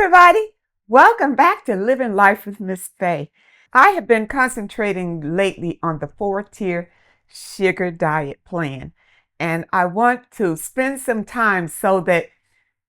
everybody. Welcome back to Living Life with Miss Faye. I have been concentrating lately on the 4-tier sugar diet plan, and I want to spend some time so that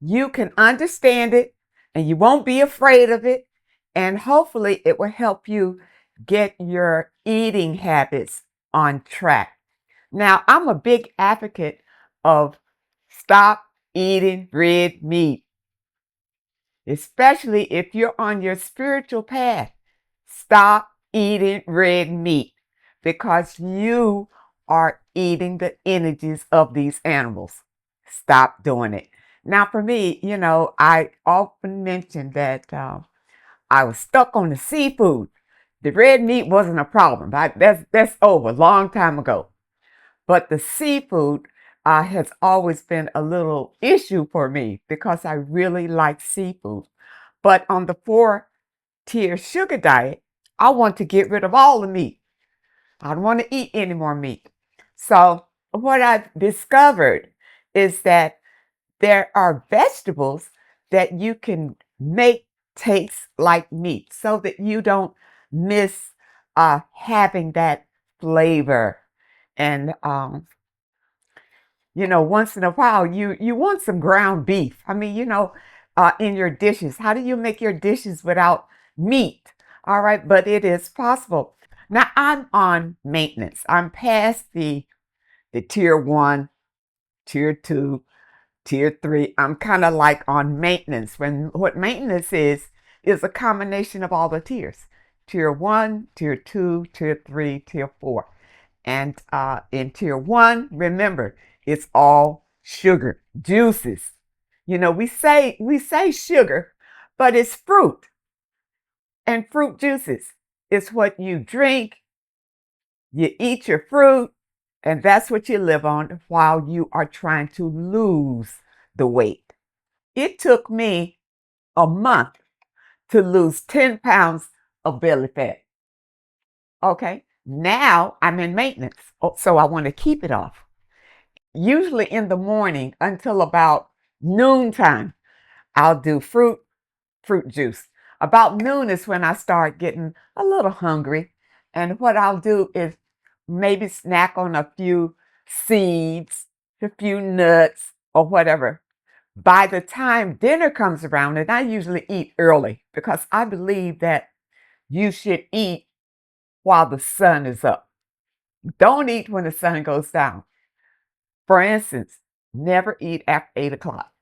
you can understand it and you won't be afraid of it, and hopefully it will help you get your eating habits on track. Now, I'm a big advocate of stop eating red meat, especially if you're on your spiritual path. Stop eating red meat because you are eating the energies of these animals. Stop doing it. Now, for me, I often mention that I was stuck on the seafood. The red meat wasn't a problem. That's over a long time ago. But the seafood has always been a little issue for me because I really like seafood. But on the 4-tier sugar diet, I want to get rid of all the meat. I don't want to eat any more meat. So what I've discovered is that there are vegetables that you can make taste like meat so that you don't miss having that flavor. And once in a while, you want some ground beef. In your dishes. How do you make your dishes without meat? All right, but it is possible. Now I'm on maintenance. I'm past the tier 1, tier 2, tier 3. I'm kind of like on maintenance. What maintenance is a combination of all the tiers. Tier 1, tier 2, tier 3, tier 4. And in tier 1, remember, it's all sugar, juices. We say sugar, but it's fruit and fruit juices. It's what you drink, you eat your fruit, and that's what you live on while you are trying to lose the weight. It took me a month to lose 10 pounds of belly fat. Okay, now I'm in maintenance, so I want to keep it off. Usually in the morning until about noontime, I'll do fruit juice. About noon is when I start getting a little hungry. And what I'll do is maybe snack on a few seeds, a few nuts, or whatever. By the time dinner comes around, and I usually eat early because I believe that you should eat while the sun is up. Don't eat when the sun goes down. For instance, never eat after 8 o'clock.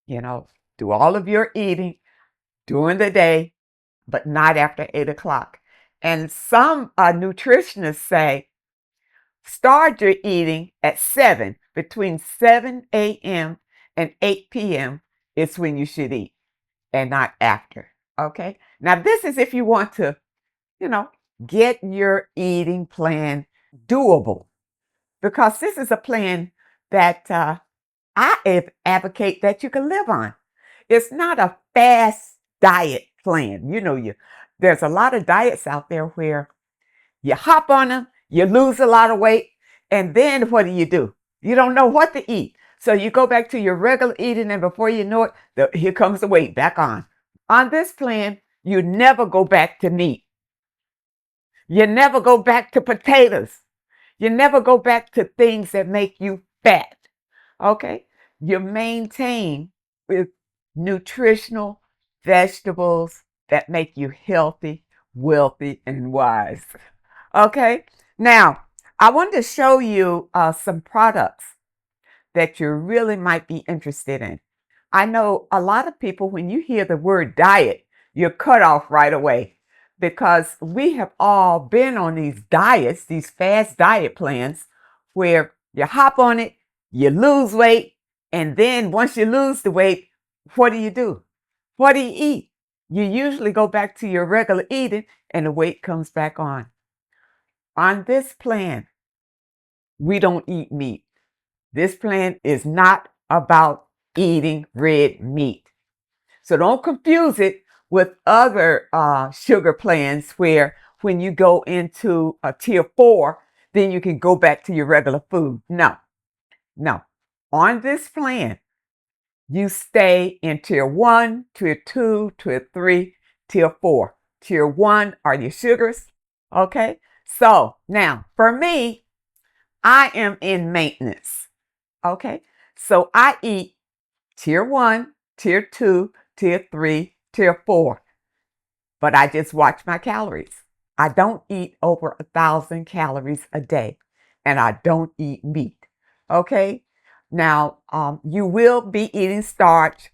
Do all of your eating during the day, but not after 8 o'clock. And some nutritionists say start your eating at 7, between 7 a.m. and 8 p.m. is when you should eat and not after. Okay. Now, this is if you want to, you know, get your eating plan doable, because this is a plan that I advocate that you can live on. It's not a fast diet plan. There's a lot of diets out there where you hop on them, you lose a lot of weight, and then what do? You don't know what to eat. So you go back to your regular eating, and before you know it, here comes the weight back on. On this plan, you never go back to meat. You never go back to potatoes. You never go back to things that make you fat. Okay? You maintain with nutritional vegetables that make you healthy, wealthy, and wise. Okay? Now, I want to show you some products that you really might be interested in. I know a lot of people, when you hear the word diet, you're cut off right away because we have all been on these diets, these fast diet plans, where you hop on it, you lose weight, and then once you lose the weight, what do? What do you eat? You usually go back to your regular eating and the weight comes back on. On this plan, we don't eat meat. This plan is not about eating red meat. So don't confuse it with other sugar plans where when you go into a tier 4, then you can go back to your regular food. No. On this plan, you stay in tier 1, tier 2, tier 3, tier 4. Tier 1 are your sugars. Okay. So now for me, I am in maintenance. Okay. So I eat tier 1, tier 2, tier 3, tier 4. But I just watch my calories. I don't eat over 1,000 calories a day, and I don't eat meat. Okay. Now, you will be eating starch,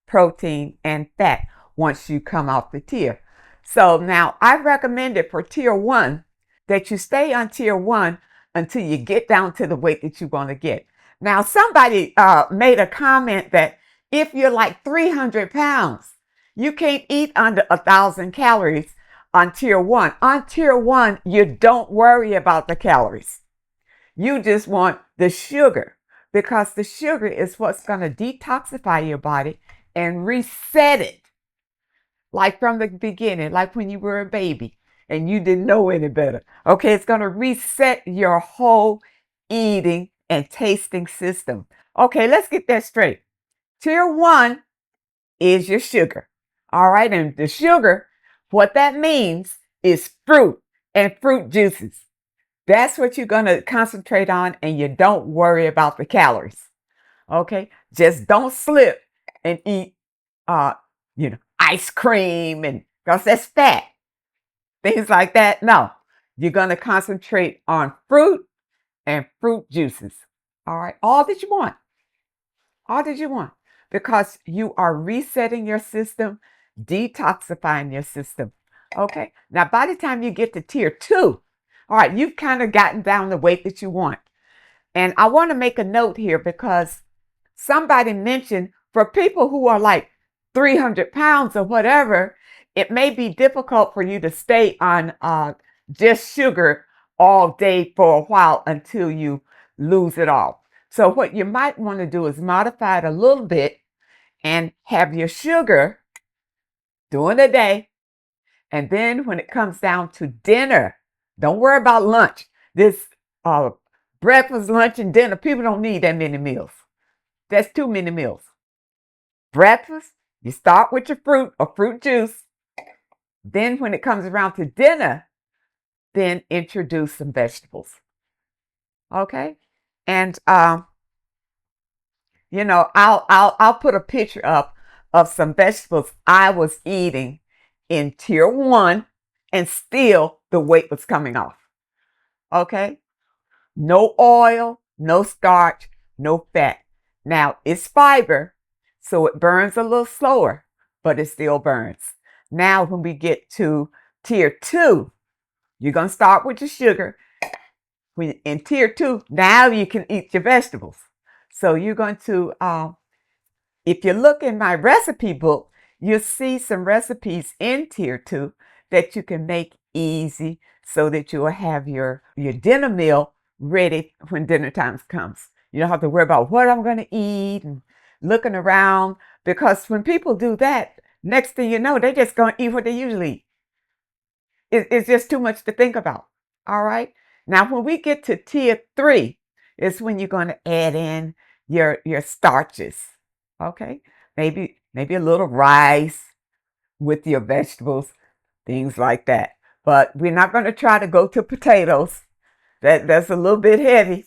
protein, and fat once you come off the tier. So now I recommend it for tier 1 that you stay on tier 1 until you get down to the weight that you want to get. Now, somebody made a comment that if you're like 300 pounds, you can't eat under 1,000 calories on tier 1. On tier 1, you don't worry about the calories. You just want the sugar, because the sugar is what's going to detoxify your body and reset it, like from the beginning, like when you were a baby and you didn't know any better. Okay, it's going to reset your whole eating and tasting system. Okay, let's get that straight. Tier 1 is your sugar. All right, and the sugar, what that means is fruit and fruit juices. That's what you're going to concentrate on, and you don't worry about the calories. Okay, just don't slip and eat, ice cream, and because that's fat, things like that. No, you're going to concentrate on fruit and fruit juices. All right, all that you want, because you are resetting your system, detoxifying your system. Okay, now by the time you get to tier 2, all right, you've kind of gotten down the weight that you want. And I want to make a note here, because somebody mentioned for people who are like 300 pounds or whatever, it may be difficult for you to stay on just sugar all day for a while until you lose it all. So what you might want to do is modify it a little bit and have your sugar during the day. And then when it comes down to dinner, don't worry about lunch. This breakfast, lunch, and dinner, people don't need that many meals. That's too many meals. Breakfast, you start with your fruit or fruit juice. Then when it comes around to dinner, then introduce some vegetables. Okay? And I'll put a picture up of some vegetables I was eating in tier 1, and still the weight was coming off. Okay? No oil, no starch, no fat. Now, it's fiber, so it burns a little slower, but it still burns. Now, when we get to tier 2, you're going to start with your sugar. When in tier 2, now you can eat your vegetables. So you're going to, if you look in my recipe book, you'll see some recipes in tier 2 that you can make easy, so that you'll have your dinner meal ready when dinner time comes. You don't have to worry about what I'm going to eat and looking around, because when people do that, next thing you know, they're just going to eat what they usually eat. It's just too much to think about. All right. Now, when we get to tier 3, is when you're going to add in your starches. Okay. Maybe a little rice with your vegetables, things like that. But we're not going to try to go to potatoes. That's a little bit heavy,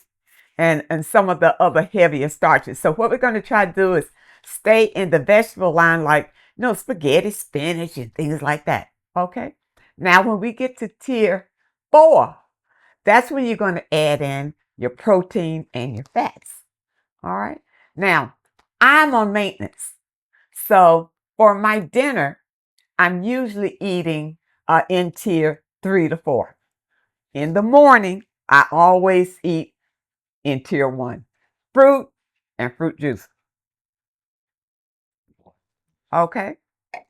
and some of the other heavier starches. So what we're going to try to do is stay in the vegetable line, like spaghetti, spinach, and things like that. Okay. Now, when we get to tier 4, that's when you're going to add in your protein and your fats. All right. Now, I'm on maintenance. So for my dinner, I'm usually eating in tier 3 to 4. In the morning, I always eat in tier 1, fruit and fruit juice. Okay.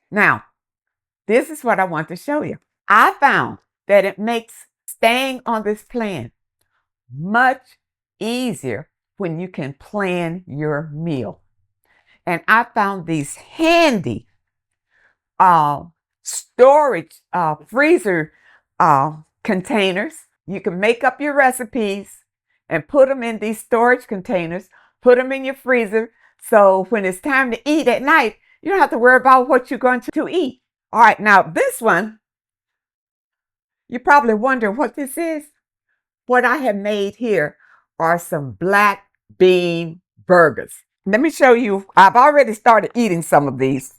Now, this is what I want to show you. I found that it makes staying on this plan much easier when you can plan your meal. And I found these handy storage freezer containers. You can make up your recipes and put them in these storage containers, put them in your freezer. So when it's time to eat at night, you don't have to worry about what you're going to eat. All right, now this one, you're probably wondering what this is. What I have made here are some black bean burgers. Let me show you. I've already started eating some of these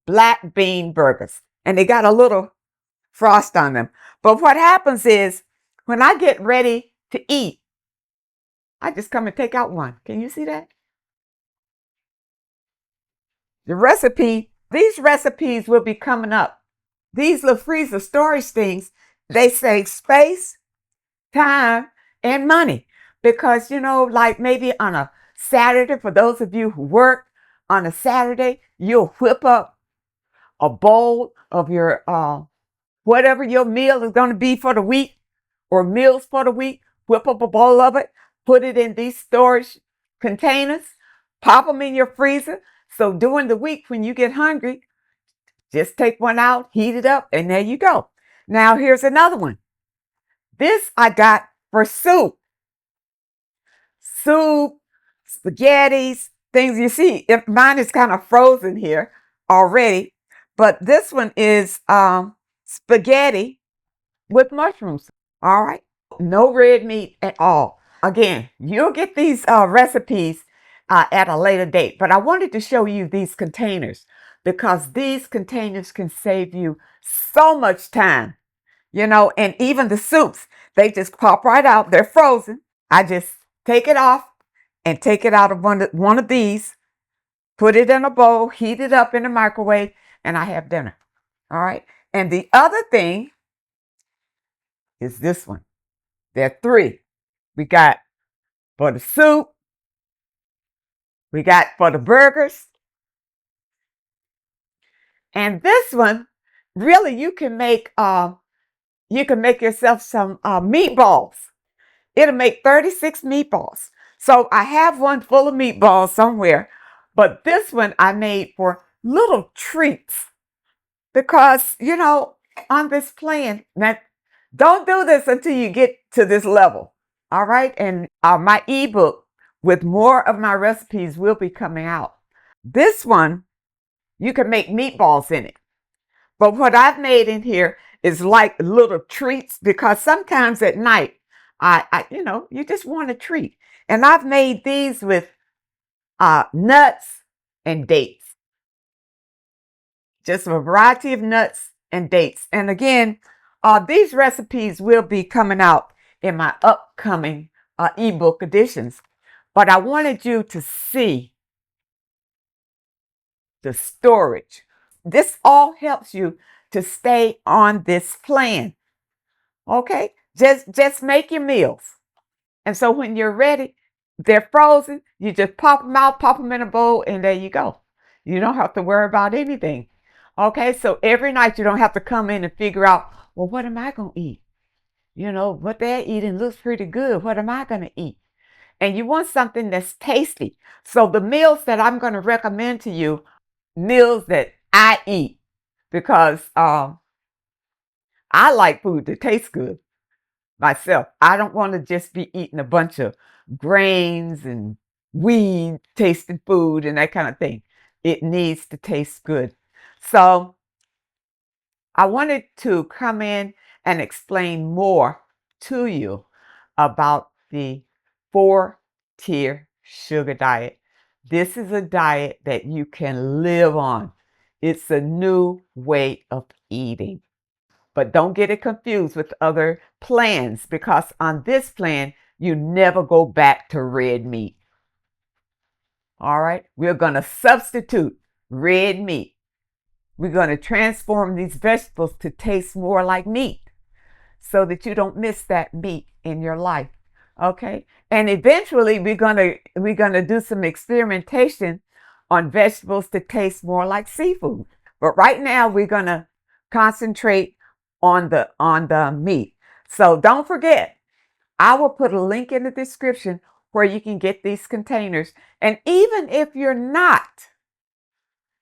black bean burgers, and they got a little frost on them. But what happens is when I get ready to eat, I just come and take out one. Can you see that? These recipes will be coming up. These little freezer storage things, they save space, time, and money. Because, like maybe on a Saturday, for those of you who work on a Saturday, you'll whip up a bowl of your whatever your meal is going to be for the week or meals for the week. Whip up a bowl of it, put it in these storage containers, pop them in your freezer. So during the week when you get hungry, just take one out, heat it up, and there you go. Now here's another one. This I got for soup. Soup, spaghettis, things. You see, mine is kind of frozen here already, but this one is spaghetti with mushrooms. All right. No red meat at all. Again, you'll get these recipes at a later date, but I wanted to show you these containers because these containers can save you so much time, and even the soups, they just pop right out. They're frozen. I just take it off and take it out of one of these, put it in a bowl, heat it up in the microwave, and I have dinner. All right. And the other thing is this one. There are three. We got for the soup, we got for the burgers, and this one, really, you can make yourself some meatballs. It'll make 36 meatballs. So I have one full of meatballs somewhere, but this one I made for little treats because, on this plan, now don't do this until you get to this level. All right. And my ebook with more of my recipes will be coming out. This one, you can make meatballs in it. But what I've made in here is like little treats because sometimes at night, you just want a treat. And I've made these with nuts and dates. Just a variety of nuts and dates. And again, these recipes will be coming out in my upcoming ebook editions. But I wanted you to see the storage. This all helps you to stay on this plan. Okay? Just make your meals. And so when you're ready, they're frozen. You just pop them out, pop them in a bowl, and there you go. You don't have to worry about anything. Okay? So every night you don't have to come in and figure out, well, what am I going to eat? What they're eating looks pretty good. What am I going to eat? And you want something that's tasty. So the meals that I'm going to recommend to you, meals that I eat, because I like food that tastes good myself. I don't want to just be eating a bunch of grains and weed tasting food and that kind of thing. It needs to taste good. So I wanted to come in and explain more to you about the 4-tier sugar diet. This is a diet that you can live on. It's a new way of eating. But don't get it confused with other plans because on this plan, you never go back to red meat. All right? We're going to substitute red meat. We're going to transform these vegetables to taste more like meat so that you don't miss that meat in your life. Okay? And eventually we're going to do some experimentation on vegetables to taste more like seafood. But right now we're going to concentrate on the meat. So don't forget, I will put a link in the description where you can get these containers. And even if you're not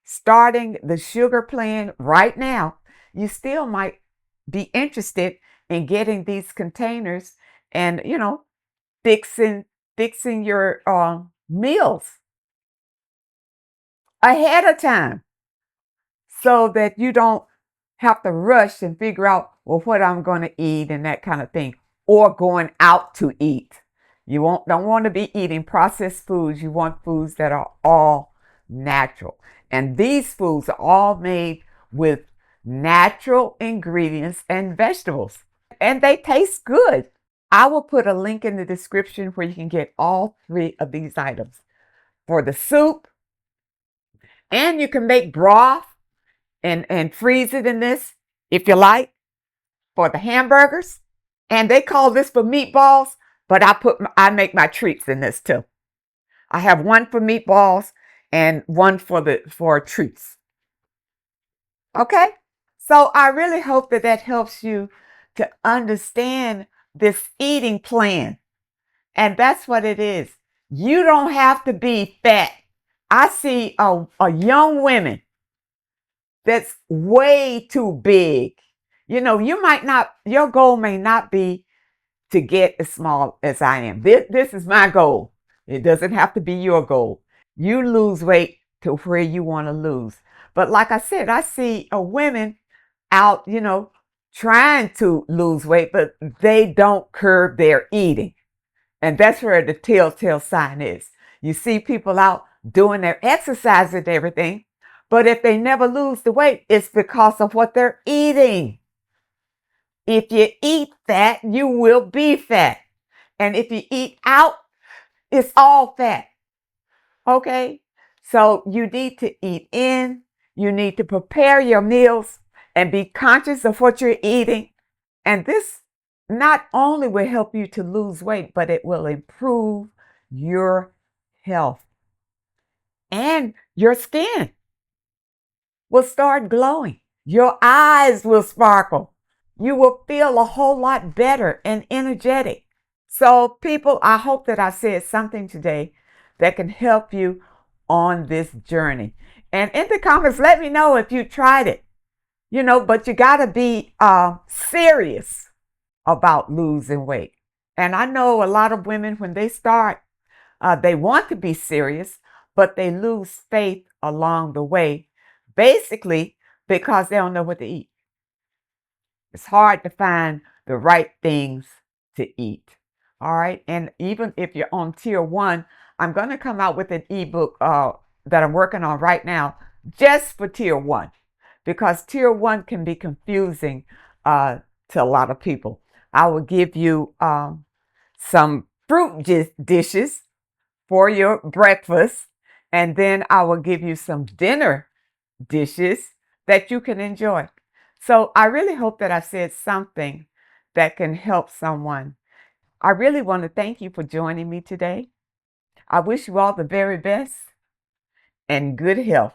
starting the sugar plan right now, you still might be interested in getting these containers and, fixing your meals. ahead of time so that you don't have to rush and figure out, well, what I'm going to eat and that kind of thing, or going out to eat. Don't want to be eating processed foods. You want foods that are all natural. And these foods are all made with natural ingredients and vegetables. And they taste good. I will put a link in the description where you can get all three of these items for the soup, and you can make broth and freeze it in this if you like for the hamburgers. And they call this for meatballs, but I make my treats in this too. I have one for meatballs and one for treats. Okay? So I really hope that that helps you to understand this eating plan. And that's what it is. You don't have to be fat. I see a young women that's way too big. You might not, your goal may not be to get as small as I am. This is my goal. It doesn't have to be your goal. You lose weight to where you want to lose. But like I said, I see a women out, trying to lose weight, but they don't curb their eating. And that's where the telltale sign is. You see people out doing their exercise and everything, but if they never lose the weight, it's because of what they're eating. If you eat fat, you will be fat. And if you eat out, it's all fat. Okay? So you need to eat in, you need to prepare your meals and be conscious of what you're eating. And this not only will help you to lose weight, but it will improve your health. And your skin will start glowing. Your eyes will sparkle. You will feel a whole lot better and energetic. So, people, I hope that I said something today that can help you on this journey. And in the comments, let me know if you tried it. But you got to be serious about losing weight. And I know a lot of women, when they start, they want to be serious, but they lose faith along the way, basically because they don't know what to eat. It's hard to find the right things to eat. All right. And even if you're on tier 1, I'm going to come out with an ebook that I'm working on right now just for tier 1, because tier 1 can be confusing to a lot of people. I will give you some fruit dishes for your breakfast, and then I will give you some dinner dishes that you can enjoy. So I really hope that I said something that can help someone. I really want to thank you for joining me today. I wish you all the very best and good health.